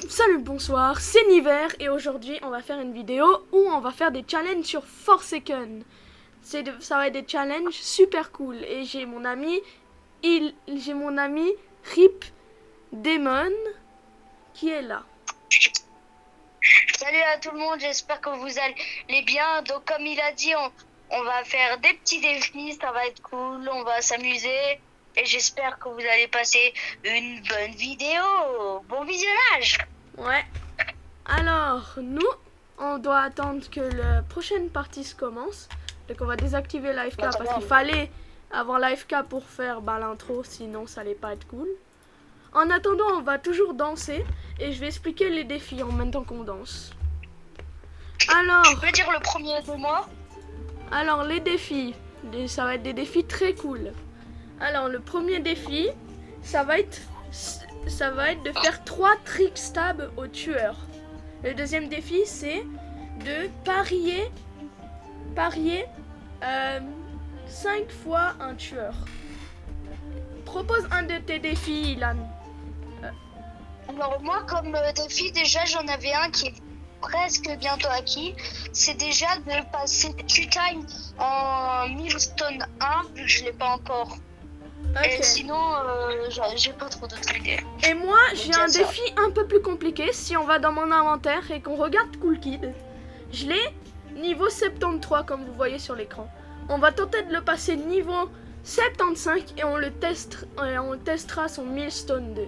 Salut, bonsoir, c'est Niver et aujourd'hui on va faire une vidéo où on va faire des challenges sur Forsaken. Ça va être des challenges super cool et j'ai mon ami Rip Demon qui est là. Salut à tout le monde, j'espère que vous allez bien. Donc comme il a dit, on va faire des petits défis, ça va être cool, on va s'amuser. Et j'espère que vous allez passer une bonne vidéo. Bon visionnage. Ouais. Alors, nous, on doit attendre que la prochaine partie se commence. Donc on va désactiver l'AFK parce qu'il fallait avoir l'AFK pour faire l'intro, sinon ça allait pas être cool. En attendant, on va toujours danser et je vais expliquer les défis en même temps qu'on danse. Alors, tu peux dire le premier de moi? Alors les défis, ça va être des défis très cool. Alors le premier défi, ça va être de faire 3 trick stabs au tueur. Le deuxième défi, c'est de parier 5 fois un tueur. Propose un de tes défis, Ilan. Alors moi, comme défi, déjà j'en avais un qui est presque bientôt acquis. C'est déjà de passer Q-Time en milestone 1, vu que je l'ai pas encore. Okay. Et sinon, j'ai pas trop d'autres idées. Et moi, j'ai un défi un peu plus compliqué. Si on va dans mon inventaire et qu'on regarde Cool Kid, je l'ai niveau 73 comme vous voyez sur l'écran. On va tenter de le passer niveau 75 et on le testera son milestone 2.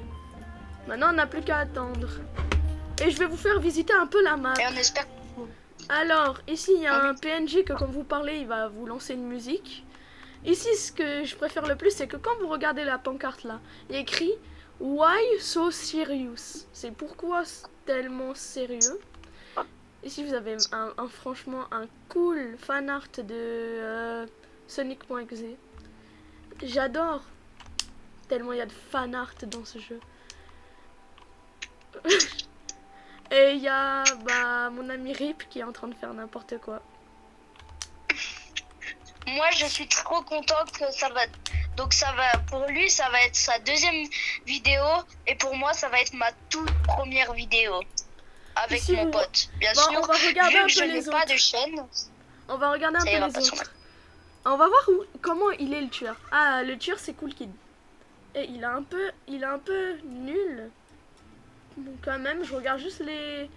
Maintenant, on n'a plus qu'à attendre. Et je vais vous faire visiter un peu la map. Et on espère. Alors, ici, il y a un PNJ que quand vous parlez, il va vous lancer une musique. Ici, ce que je préfère le plus, c'est que quand vous regardez la pancarte là, il y a écrit « Why so serious ?» C'est pourquoi tellement sérieux. Ici, vous avez franchement un cool fan art de Sonic.exe. J'adore tellement il y a de fan art dans ce jeu. Et il y a mon ami Rip qui est en train de faire n'importe quoi. Moi, je suis trop contente que ça va. Donc pour lui, ça va être sa deuxième vidéo. Et pour moi, ça va être ma toute première vidéo. Avec ici, mon pote. Bien sûr, on va regarder un peu les autres. Pas de chaîne. On va regarder un peu les autres. On va voir comment il est le tueur. Ah, le tueur, c'est Cool Kid. Et il est un peu nul. Bon, quand même, je regarde juste les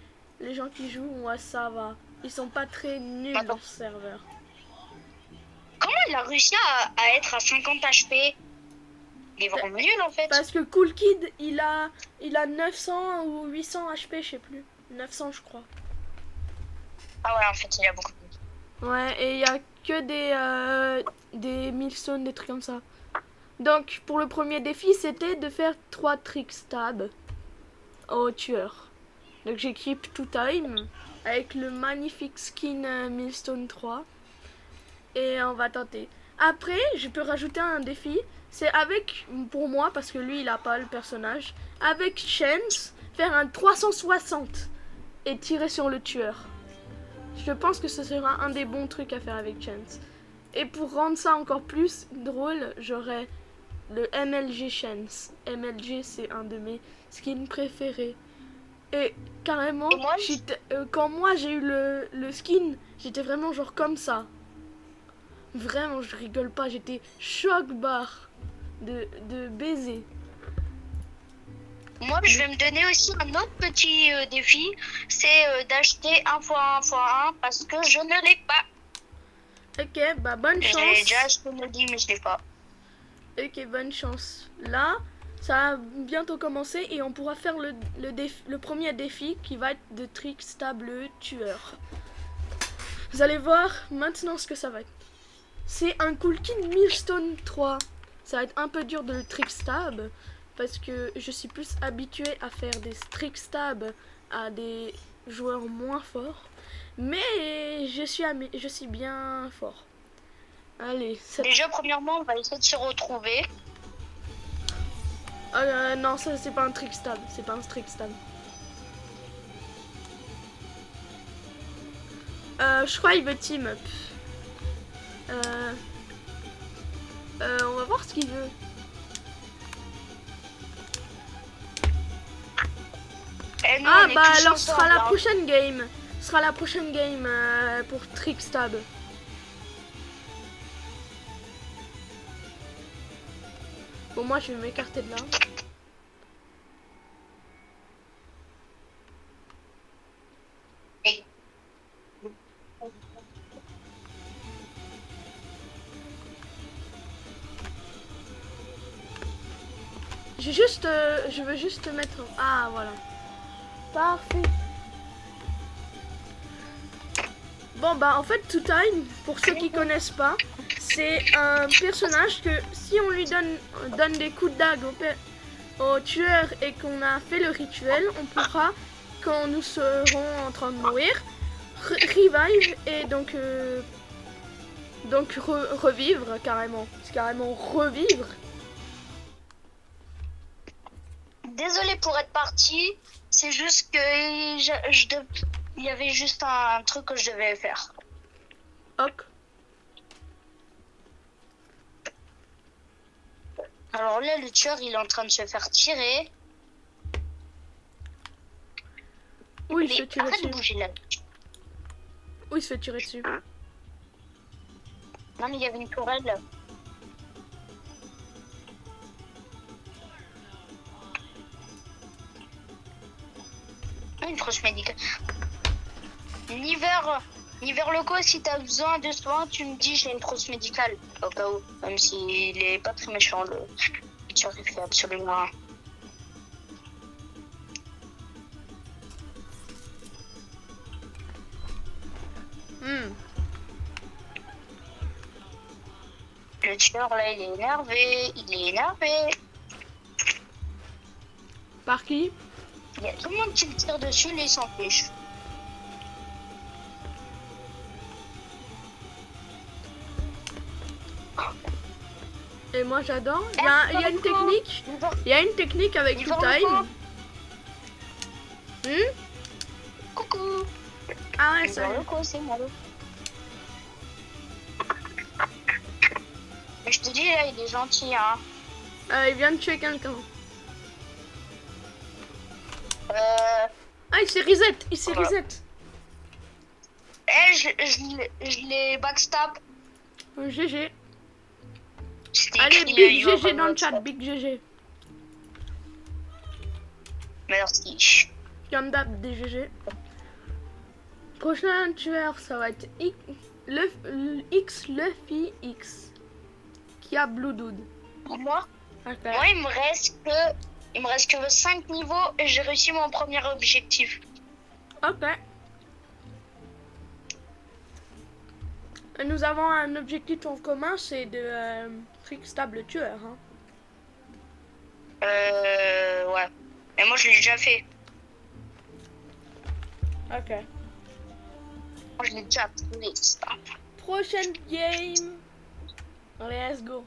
gens qui jouent. Ouais, ça va. Ils sont pas très nuls dans ce serveur. Comment il a réussi à être à 50 HP? Il est vraiment nul en fait. Parce que Cool Kid, il a 900 ou 800 HP, je sais plus. 900, je crois. Ah ouais, en fait, il y a beaucoup plus. Ouais, et il y a que des milestones, des trucs comme ça. Donc, pour le premier défi, c'était de faire 3 trick stabs au tueur. Donc, j'équipe Two Time avec le magnifique skin Milestone 3. Et on va tenter. Après, je peux rajouter un défi. C'est pour moi, parce que lui, il a pas le personnage, avec Chance, faire un 360 et tirer sur le tueur. Je pense que ce sera un des bons trucs à faire avec Chance. Et pour rendre ça encore plus drôle, j'aurai le MLG Chance. MLG, c'est un de mes skins préférés. Et carrément, quand moi j'ai eu le skin, j'étais vraiment genre comme ça. Vraiment, je rigole pas, j'étais choc-barre de baiser. Moi, je vais me donner aussi un autre petit défi, c'est d'acheter 1x1x1 parce que je ne l'ai pas. Ok, bonne chance. J'ai déjà acheté le dit, mais je l'ai pas. Ok, bonne chance. Là, ça va bientôt commencer et on pourra faire le premier défi qui va être de trick stab le tueur. Vous allez voir maintenant ce que ça va être. C'est un Cool Kid Milestone 3. Ça va être un peu dur de le trick stab parce que je suis plus habituée à faire des trick stab à des joueurs moins forts. Mais je suis bien fort. Allez. Déjà, premièrement, on va essayer de se retrouver. Non, ça c'est pas un trick stab. C'est pas un trick stab. Je crois qu'il veut team up. On va voir ce qu'il veut. Ouais, nous, Ah on est bah tous alors ce sera ensemble, la hein. prochaine game. Ce sera la prochaine game pour Trickstab. Bon moi je vais m'écarter de là. Je veux juste mettre... Ah voilà. Parfait. Bon bah en fait Two Time, pour ceux qui connaissent pas, c'est un personnage que si on lui donne des coups de dague au tueur et qu'on a fait le rituel, on pourra, quand nous serons en train de mourir, revive et donc revivre carrément. C'est carrément revivre. Désolée pour être partie, c'est juste que il y avait juste un truc que je devais faire. Ok. Alors là, le tueur, il est en train de se faire tirer. Oui, il se fait Mais tirer arrête de dessus. bouger là. Oui, il se fait tirer dessus. Non, mais il y avait une tourelle là. Ah, une trousse médicale. Niver Loco, si t'as besoin de soins, tu me dis, j'ai une trousse médicale. Au cas où. Même s'il est pas très méchant, le tueur, il fait absolument rien. Hmm. Le tueur, là, il est énervé. Il est énervé. Par qui? Il y a tout le monde qui le tire dessus, lui, il s'en fiche. Et moi j'adore. Il y a une technique. Il y a une technique avec Two Time. Coucou. Ah ouais, Niver ça. Loco, c'est moi. Mais je te dis, là, il est gentil, hein. Il vient de tuer quelqu'un. Ah, il s'est reset. Il s'est Voilà. reset. Je l'ai backstab. GG. C'était Allez, écrit, big you have GG dans le backstab. chat. Big GG. Merci. Comme d'hab, des GG. Prochain tueur, ça va être Luffy X. Qui a Blue Dude. Moi, Ok. il me reste que 5 niveaux et j'ai réussi mon premier objectif. Ok. Et nous avons un objectif en commun, c'est de Trickstab le tueur. Hein. Ouais. Mais moi, je l'ai déjà fait. Ok. Moi, je l'ai déjà trouvé. Prochaine game. Let's go.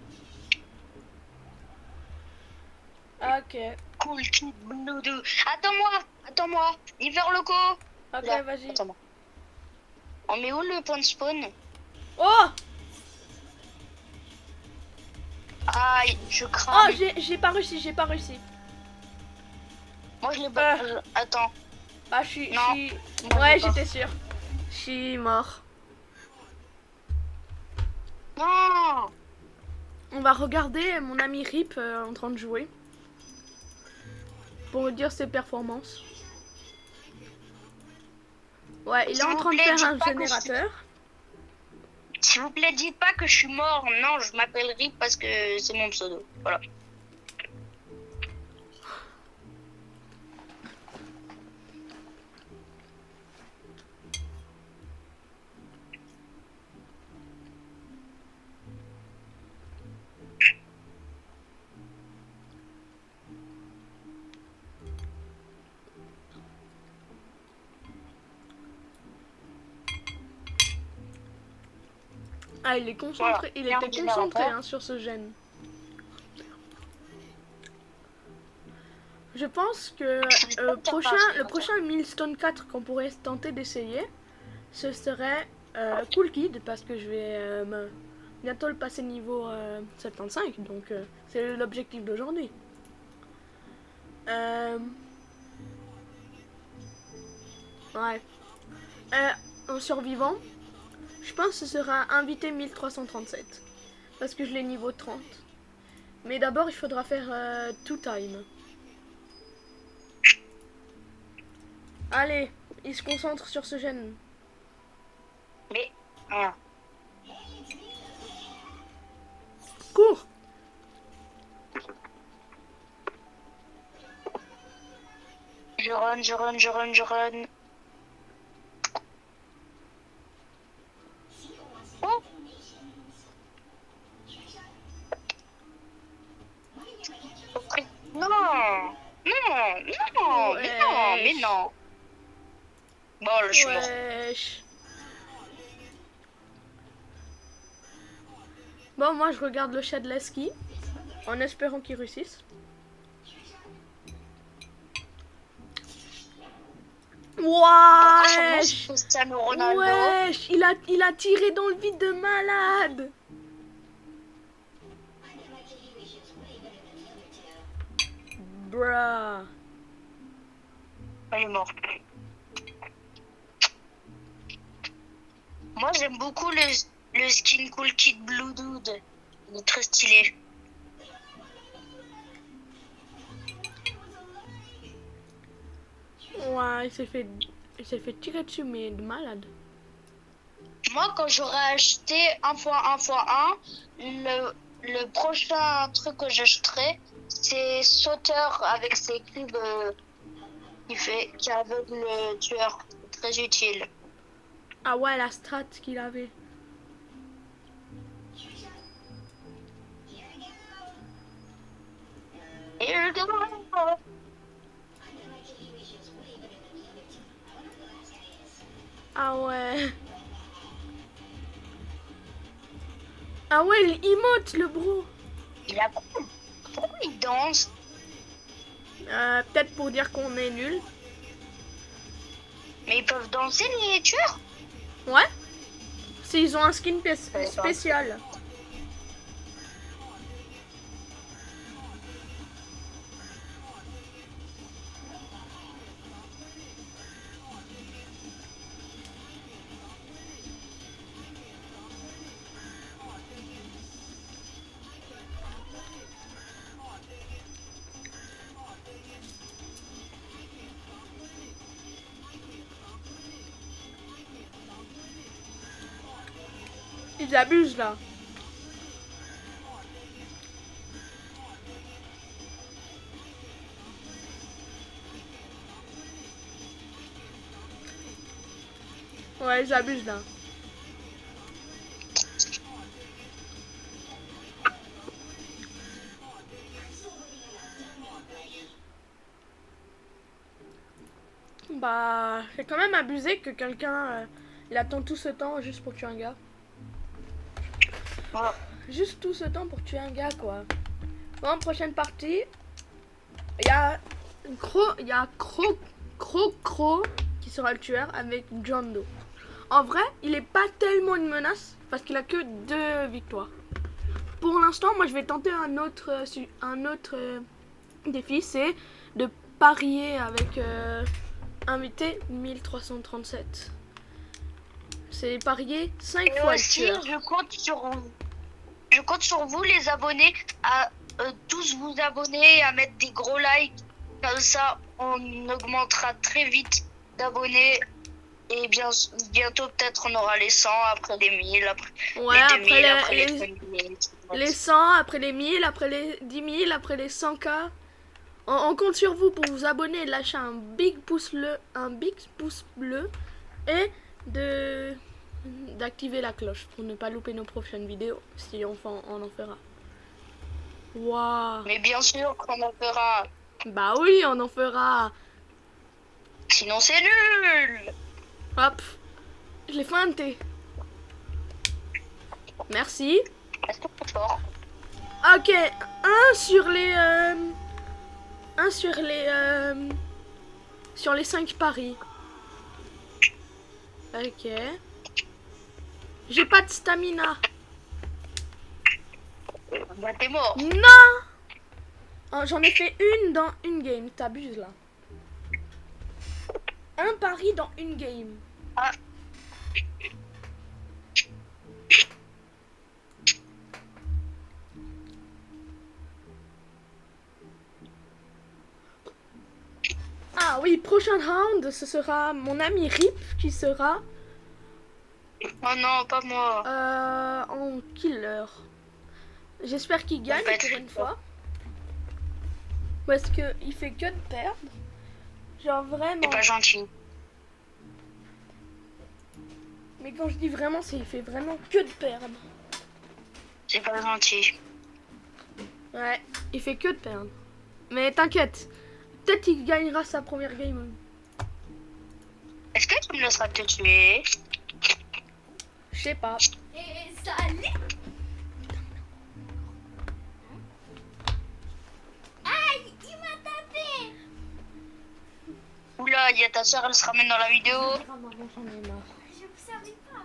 Ok. Cool Kid Blue Doo. Attends-moi. Niver Loco. Ok, Là, vas-y. attends-moi. On met où le point de spawn? Oh! Aïe, je Oh, crame. j'ai pas réussi. Moi, je l'ai pas. Attends. Ah, je suis... Non. Ouais, j'étais sûre. Je suis mort. Non. On va regarder mon ami Rip en train de jouer. Pour vous dire ses performances. Ouais, il est en train de faire un générateur. S'il vous plaît, dites pas que je suis mort. Non, je m'appelle Rip parce que c'est mon pseudo. Voilà. Ah, il est concentré. Voilà. Il Bien, était je concentré vais hein, sur ce gène. Je pense que le prochain Milestone 4 qu'on pourrait tenter d'essayer, ce serait Cool Kid, parce que je vais bientôt le passer niveau 75, donc c'est l'objectif d'aujourd'hui. Ouais. En survivant, je pense que ce sera invité 1337. Parce que je l'ai niveau 30. Mais d'abord, il faudra faire two time. Allez, il se concentre sur ce gène. Mais. Ah. Cours! Je run. Oh! Non! Mais non! Bon, là, je suis mort. Wesh. Bon, moi, je regarde le chat de la ski. En espérant qu'il réussisse. Pourquoi son nom, Wesh! c'est Cristiano Ronaldo? Wesh! Il a tiré dans le vide de malade! Bruh. Il est mort. Moi, j'aime beaucoup le skin Cool Kid Blue Dude. Il est très stylé. Ouais, il s'est fait tirer dessus, mais de malade. Moi, quand j'aurai acheté 1x1x1, le prochain truc que j'achèterai, c'est sauteur avec ses cubes qui aveugle le tueur. Très utile. Ah ouais, la strat qu'il avait. Here we go. Ah ouais. Ah ouais, il emote le bro. Il a pourquoi il danse? Peut-être pour dire qu'on est nul. Mais ils peuvent danser les tueurs? Ouais. S'ils ont un skin spécial. Ils abusent là. Ouais, ils abusent là. Bah, c'est quand même abusé que quelqu'un il attend tout ce temps juste pour tuer un gars. Voilà. Juste tout ce temps pour tuer un gars quoi. Bon, prochaine partie. Il y a Cro qui sera le tueur avec John Doe. En vrai, il est pas tellement une menace parce qu'il a que 2 victoires. Pour l'instant, moi je vais tenter un autre défi, c'est de parier avec invité 1337. C'est parier 5 Et fois aussi, le tueur. je compte sur vous, les abonnés, à tous vous abonner, à mettre des gros likes. Comme ça, on augmentera très vite d'abonnés. Et bientôt, peut-être, on aura les 100, après les 1000, après Ouais, les après 2000, après les 3000. les 100, après les 1000, après les 10 000, après les 100K. On compte sur vous pour vous abonner, lâcher un big pouce bleu et d'activer la cloche pour ne pas louper nos prochaines vidéos si on en fera. Waouh. Mais bien sûr qu'on en fera. Bah oui, on en fera. Sinon, c'est nul. Hop, je l'ai feinté. Merci. Est-ce que c'est fort? Ok, un sur les 5 paris. Ok. J'ai pas de stamina. Bah, t'es mort. Non. Oh, j'en ai fait une dans une game. T'abuses là. un pari dans une game. Ah. Ah oui, prochain round, ce sera mon ami Rip qui sera Oh non, pas moi. en killer. J'espère qu'il gagne pas être pour une fort. fois. Parce que il fait que de perdre. Genre vraiment. C'est pas gentil. Mais quand je dis vraiment, c'est il fait vraiment que de perdre. C'est pas gentil. Ouais, il fait que de perdre. Mais t'inquiète, peut-être qu'il gagnera sa première game. Est-ce que tu me laisseras te tuer? Je sais pas. Et ça allait. Aïe, il m'a tapé. Oula, il y a ta soeur, elle se ramène dans la vidéo. Ah maman, j'en ai marre. Je vous savais pas.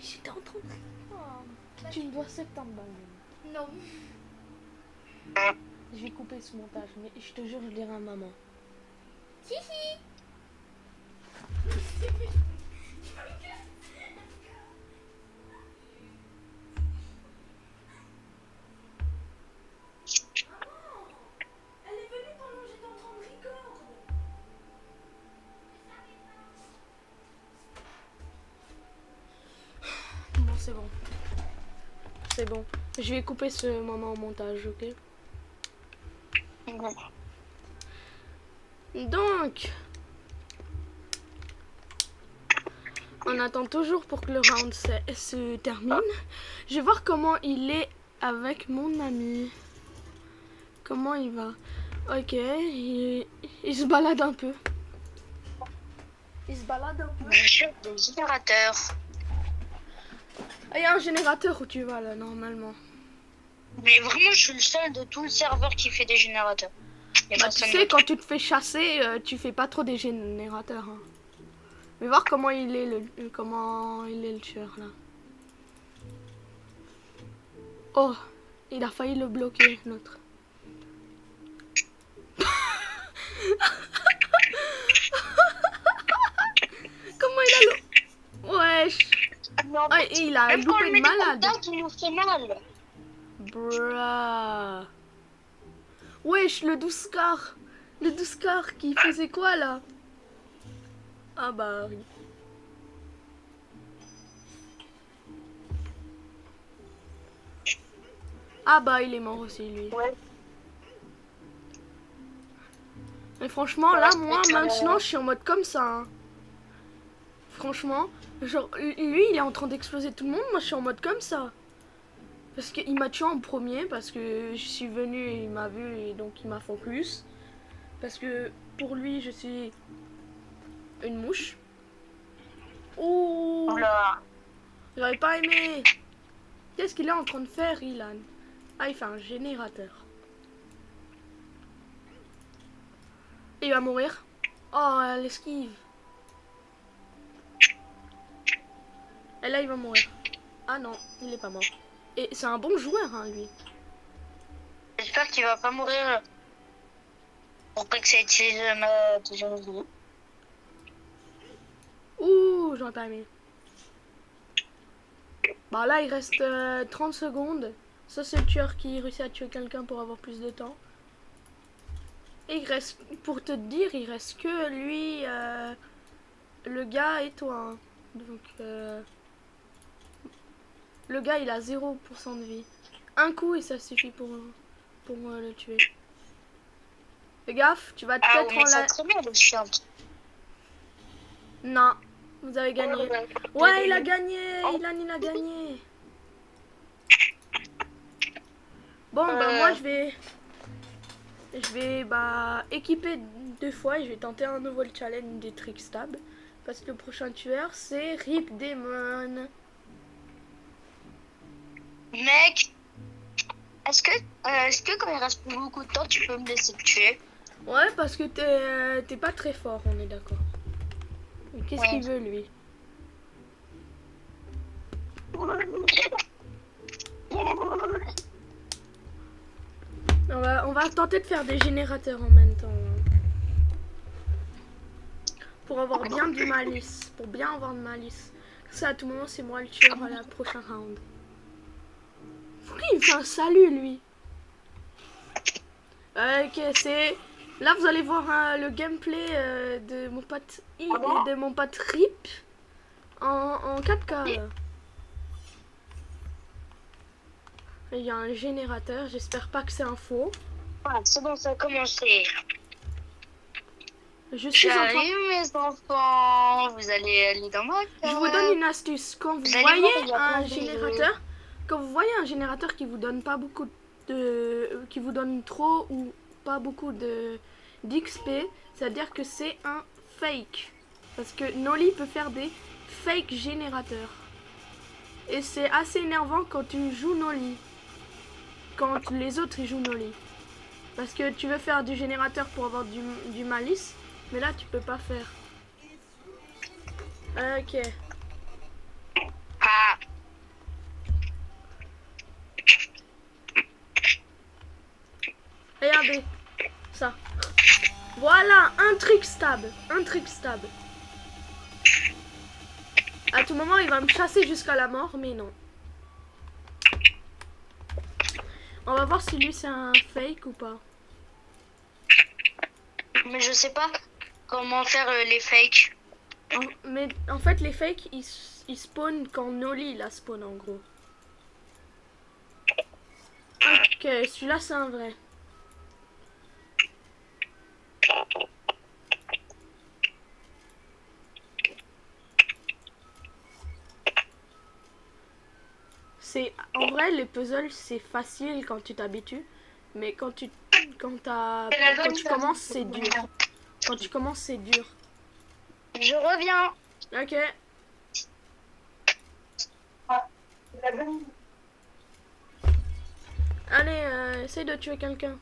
J'étais en train de... Tu me dois 70 balles. Non. Je vais couper ce montage, mais je te jure, je dirai à maman. Hihi. Elle est venue pendant que j'étais en train de record. Bon, c'est bon. C'est bon. Je vais couper ce moment au montage, ok? Donc, on attend toujours pour que le round se termine. Je vais voir comment il est avec mon ami. Comment il va? Ok, il se balade un peu. Il se balade un peu. Des générateurs. Ah, il y a un générateur où tu vas là, normalement. Mais vraiment, je suis le seul de tout le serveur qui fait des générateurs. Y a Bah, tu personne sais, d'autre. quand tu te fais chasser, tu fais pas trop des générateurs. Hein. Mais voir comment il est le tueur là. Oh, il a failli le bloquer, l'autre. Comment il a le... Wesh. Mais en Ah, fait, il a même quand on loupé le une met des malade. contacts, il nous fait mal. Bruh. Wesh, le 12 car. Le 12 car qui faisait quoi là? Ah bah oui. Ah bah il est mort aussi lui. Ouais. Mais franchement là moi maintenant je suis en mode comme ça. Hein. Franchement, genre lui il est en train d'exploser tout le monde, moi je suis en mode comme ça. Parce qu'il m'a tué en premier, parce que je suis venue et il m'a vu et donc il m'a focus. Parce que pour lui je suis une mouche. Oh, Oula. j'avais pas aimé. Qu'est-ce qu'il est en train de faire, Ilan? Ah, il fait un générateur. Il va mourir. Oh, elle esquive. Et là, il va mourir. Ah non, il est pas mort. Et c'est un bon joueur, hein, lui. J'espère qu'il va pas mourir. Pour pas que ça utilise ma deuxième vie. Ouh, j'aurais pas aimé. Bah là, il reste 30 secondes. Ça, c'est le tueur qui réussit à tuer quelqu'un pour avoir plus de temps. Et il reste, pour te dire, il reste que lui, le gars et toi. Hein. Donc, le gars, il a 0% de vie. Un coup et ça suffit pour le tuer. Fais gaffe, tu vas peut-être oui, en c'est la... très bien le chien. Non, vous avez gagné. Ouais, il a gagné. Il a gagné. Bon, bah moi, je vais équiper 2 fois et je vais tenter un nouveau challenge des Trickstab. Parce que le prochain tueur, c'est Rip Demon. Mec, est-ce que quand il reste plus beaucoup de temps, tu peux me laisser te tuer? Ouais, parce que t'es pas très fort, on est d'accord. Mais qu'est-ce Ouais. qu'il veut, lui? On va tenter de faire des générateurs en même temps. Pour avoir bien du malice. Pour bien avoir de malice. Ça, à tout moment, c'est moi le tueur à la prochaine round. Pourquoi il me fait un salut, lui? Ok, c'est... Là, vous allez voir le gameplay de mon pote I et de mon pote Rip en 4K. Là. Il y a un générateur, j'espère pas que c'est un faux. Ah, c'est bon, ça a commencé. Je suis en train... J'arrive, mes enfants. Vous allez aller dans ma Je vous donne une astuce. Quand vous allez voyez voir, il y a un plein de- générateur, quand vous voyez un générateur qui vous donne pas beaucoup de, qui vous donne trop ou pas beaucoup de d'XP, c'est-à-dire que c'est un fake. Parce que Noli peut faire des fake générateurs. Et c'est assez énervant quand tu joues Noli. Quand les autres ils jouent Noli. Parce que tu veux faire du générateur pour avoir du malice, mais là tu peux pas faire. Ok. Ah, Regardez ça. Voilà, un trick stab. Un trick stab. À tout moment, il va me chasser jusqu'à la mort, mais non. On va voir si lui c'est un fake ou pas. mais je sais pas comment faire les fakes. Mais en fait, les fakes, ils spawnent quand Noli la spawn en gros. Ok, celui-là c'est un vrai. En vrai, les puzzles c'est facile quand tu t'habitues, mais quand tu commences c'est dur. Quand tu commences c'est dur. Je reviens. Ok. Allez, essaye de tuer quelqu'un.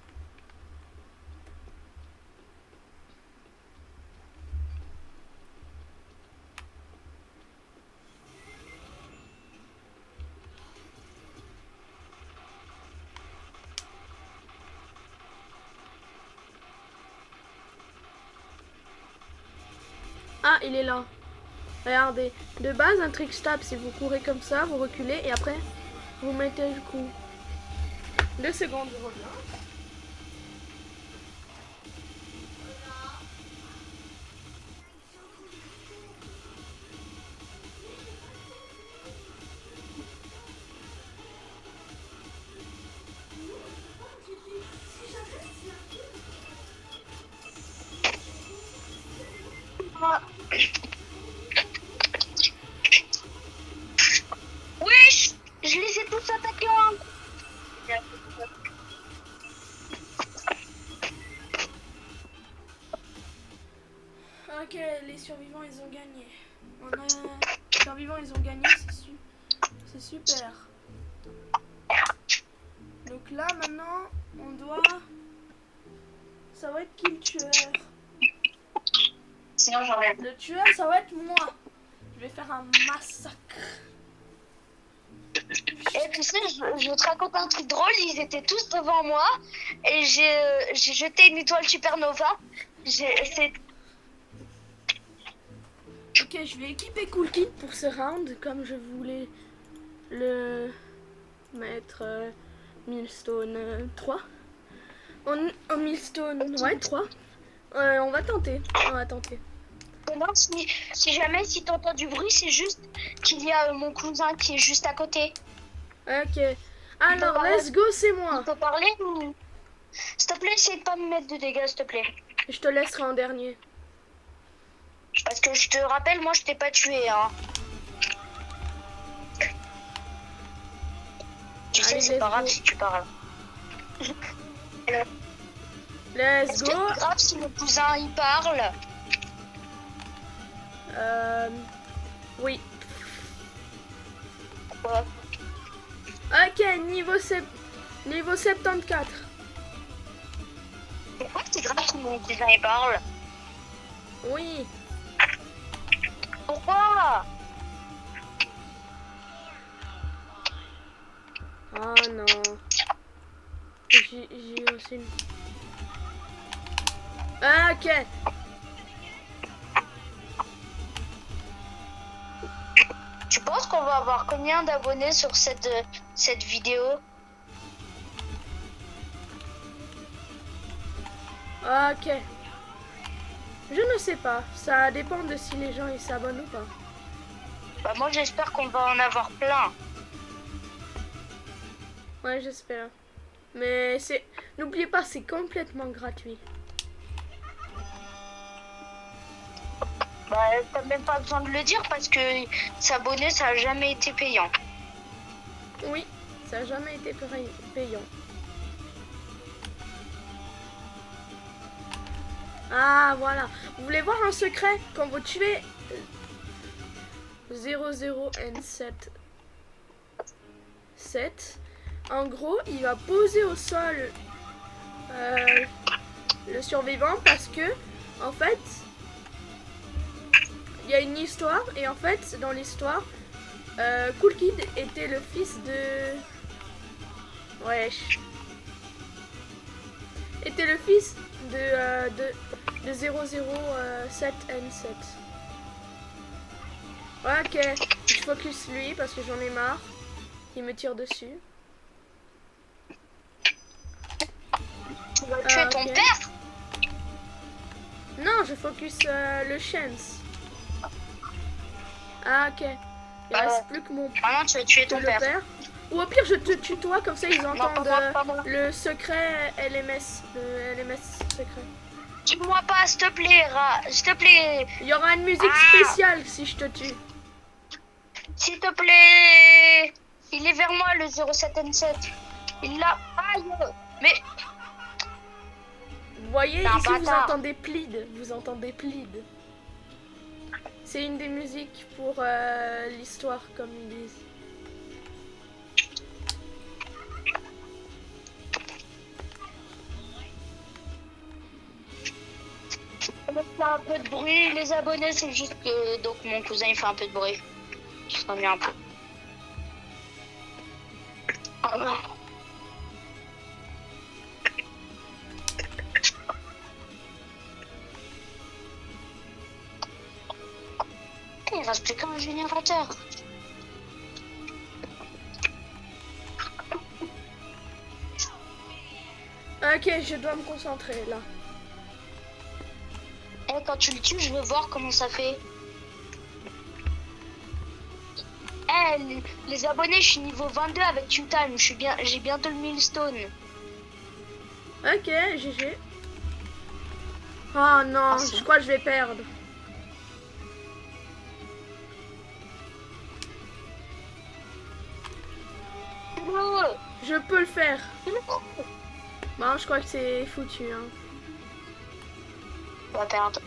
Ah, il est là. Regardez. De base, un trick stab, c'est vous courez comme ça, vous reculez et après, vous mettez le coup. 2 secondes, je reviens. Wesh, je les ai tous attaqués en... Ok, les survivants, ils ont gagné. Les survivants, ils ont gagné, c'est super. Donc là, maintenant, on doit... Ça va être qui le tueur? Sinon j'enlève. Le tueur, ça va être moi. Je vais faire un massacre. Et tu sais, je te raconte un truc drôle, ils étaient tous devant moi et j'ai jeté une étoile supernova. C'est... Ok, je vais équiper Cool Kid pour ce round, comme je voulais le mettre Millstone 3. En Millstone, ouais, 3. On va tenter, Non, si jamais si t'entends du bruit, c'est juste qu'il y a mon cousin qui est juste à côté. Ok, alors let's go, c'est moi. On peut parler ou... S'il te plaît, essaye de pas me mettre de dégâts, s'il te plaît. Je te laisserai en dernier. Parce que je te rappelle, moi je t'ai pas tué, hein. Tu sais, Allez, c'est pas let's grave go. si tu parles. Let's Est-ce que go. c'est grave si mon cousin il parle? Oui. Ouais. Ok, niveau 74. Pourquoi c'est grave si mon cousin il parle? Oui. Pourquoi? Oh non. J'ai aussi une... Ok. penses qu'on va avoir combien d'abonnés sur cette vidéo? Ok. Je ne sais pas. Ça dépend de si les gens ils s'abonnent ou pas. Bah moi j'espère qu'on va en avoir plein. Ouais, j'espère. Mais c'est... N'oubliez pas, c'est complètement gratuit. Bah t'as même pas besoin de le dire parce que s'abonner ça a jamais été payant. Oui, ça n'a jamais été payant. Ah, voilà. Vous voulez voir un secret? Quand vous tuez 00N7, en gros, il va poser au sol le survivant parce que, en fait, il y a une histoire et en fait, dans l'histoire, Cool Kid était le fils de... Wesh. Était le fils de 007N7. Ouais, ok, je focus lui parce que j'en ai marre. Il me tire dessus. Tu vas tuer ton ok. père? Non, je focus le chance. Ah, ok. Il reste plus que mon Ah non, tu vas tuer ton le père. père. Ou au pire, je te tutoie, comme ça ils Non, entendent pas moi. le secret LMS. Le LMS secret. Tue-moi pas, s'il te plaît, s'il te plaît. Il y aura une musique spéciale si je te tue. S'il te plaît. Il est vers moi, le 07N7. Il l'a. Aïe. Mais. Vous voyez, C'est un ici vous bâtard. entendez plead. Vous entendez plead. C'est une des musiques pour l'histoire, comme ils disent. On fait un peu de bruit, les abonnés, c'est juste que donc mon cousin il fait un peu de bruit. Je reviens un peu. Ah ouais. Il reste plus qu'un générateur. Ok, je dois me concentrer là. Et quand tu le tues, je veux voir comment ça fait. Les abonnés, je suis niveau 22 avec Q-Time. J'ai bientôt le milestone. Ok, GG. Oh non, Merci. je crois que je vais perdre. Je peux le faire. Bon, je crois que c'est foutu. Hein. On va perdre.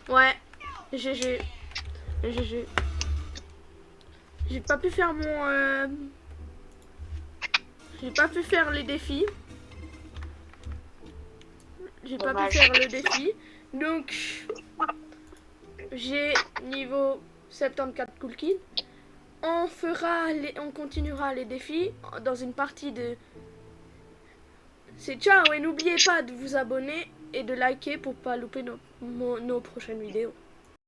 Ouais, GG. GG. J'ai pas pu faire mon... J'ai pas pu faire les défis. J'ai pas pu Dommage. faire le défi. Donc, j'ai niveau 74 Cool Kid. On continuera les défis dans une partie de... C'est ciao et n'oubliez pas de vous abonner et de liker pour pas louper nos prochaines vidéos.